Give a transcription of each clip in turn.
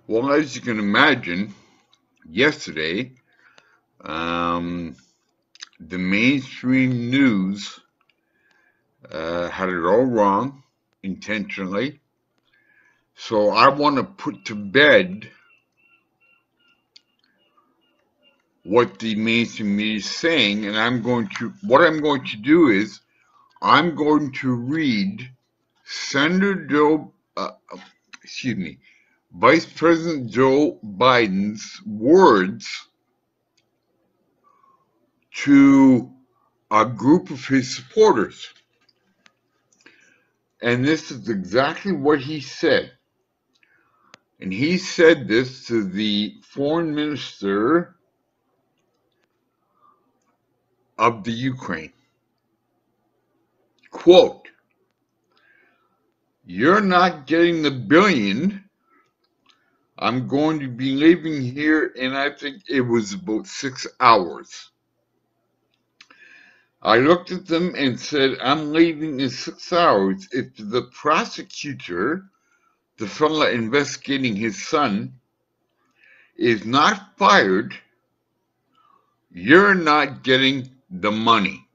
Well, as you can imagine, yesterday, the mainstream news had it all wrong intentionally. So I want to put to bed what the mainstream media is saying, and what I'm going to do is I'm going to read Senator Joe, excuse me, Vice President Joe Biden's words to a group of his supporters. And this is exactly what he said. And he said this to the foreign minister of the Ukraine. Quote, "You're not getting the billion. I'm going to be leaving here in, I think it was about 6 hours. I looked at them and said, I'm leaving in 6 hours. If the prosecutor, the fella investigating his son, is not fired, you're not getting the money."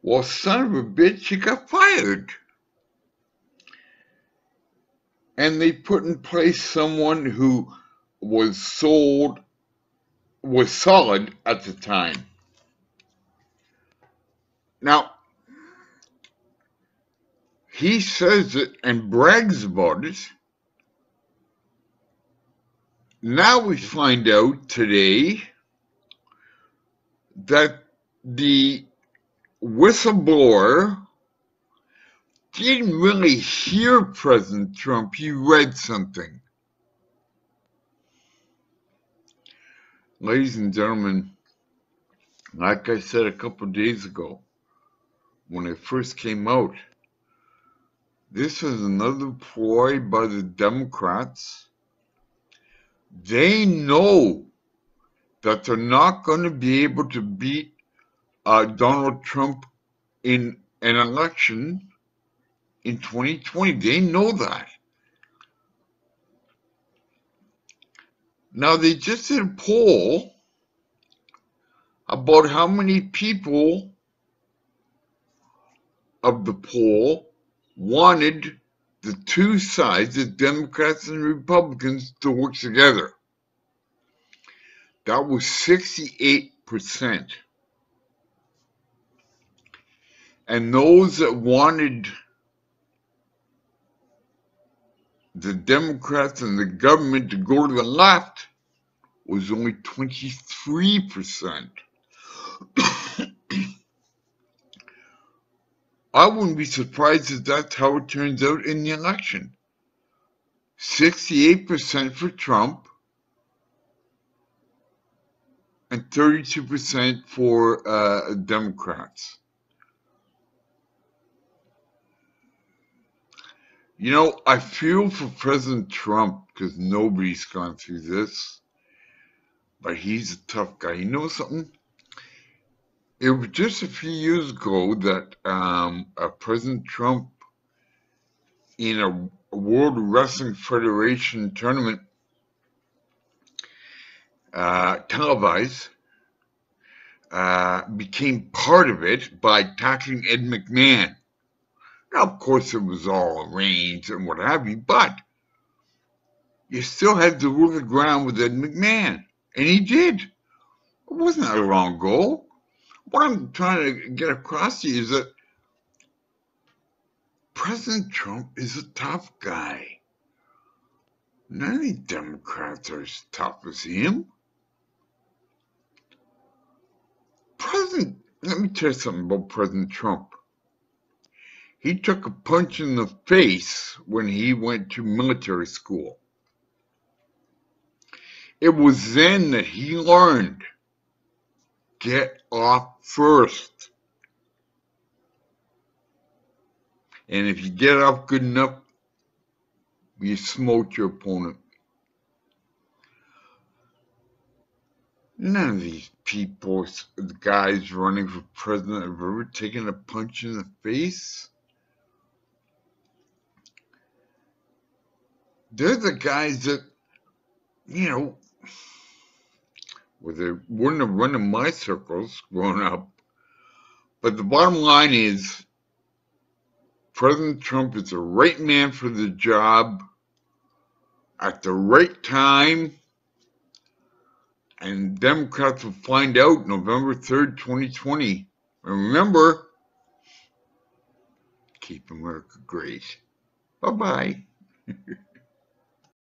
Well, son of a bitch, he got fired. And they put in place someone who was solid at the time. Now, he says it and brags about it. Now we find out today that the whistleblower didn't really hear President Trump. He read something. Ladies and gentlemen, like I said a couple of days ago, when it first came out, this is another ploy by the Democrats. They know that they're not going to be able to beat Donald Trump in an election in 2020. They know that. Now, they just did a poll about how many people of the poll wanted the two sides, the Democrats and Republicans, to work together. That was 68%. And those that wanted the Democrats and the government to go to the left was only 23%. I wouldn't be surprised if that's how it turns out in the election. 68% for Trump and 32% for Democrats. You know, I feel for President Trump because nobody's gone through this, but he's a tough guy. You know something? It was just a few years ago that President Trump, in a World Wrestling Federation tournament, televised, became part of it by tackling Ed McMahon. Now, of course, it was all arranged and what have you, but you still had to rule the ground with Ed McMahon, and he did. It wasn't that long ago. What I'm trying to get across to you is that President Trump is a tough guy. None of the Democrats are as tough as him. Let me tell you something about President Trump. He took a punch in the face when he went to military school. It was then that he learned, get off first. And if you get off good enough, you smote your opponent. None of these people, the guys running for president, have ever taken a punch in the face. they're the guys that, you know, well, they wouldn't have run in my circles growing up. But the bottom line is President Trump is the right man for the job at the right time, and Democrats will find out November 3rd, 2020. And remember, keep America great. Bye bye.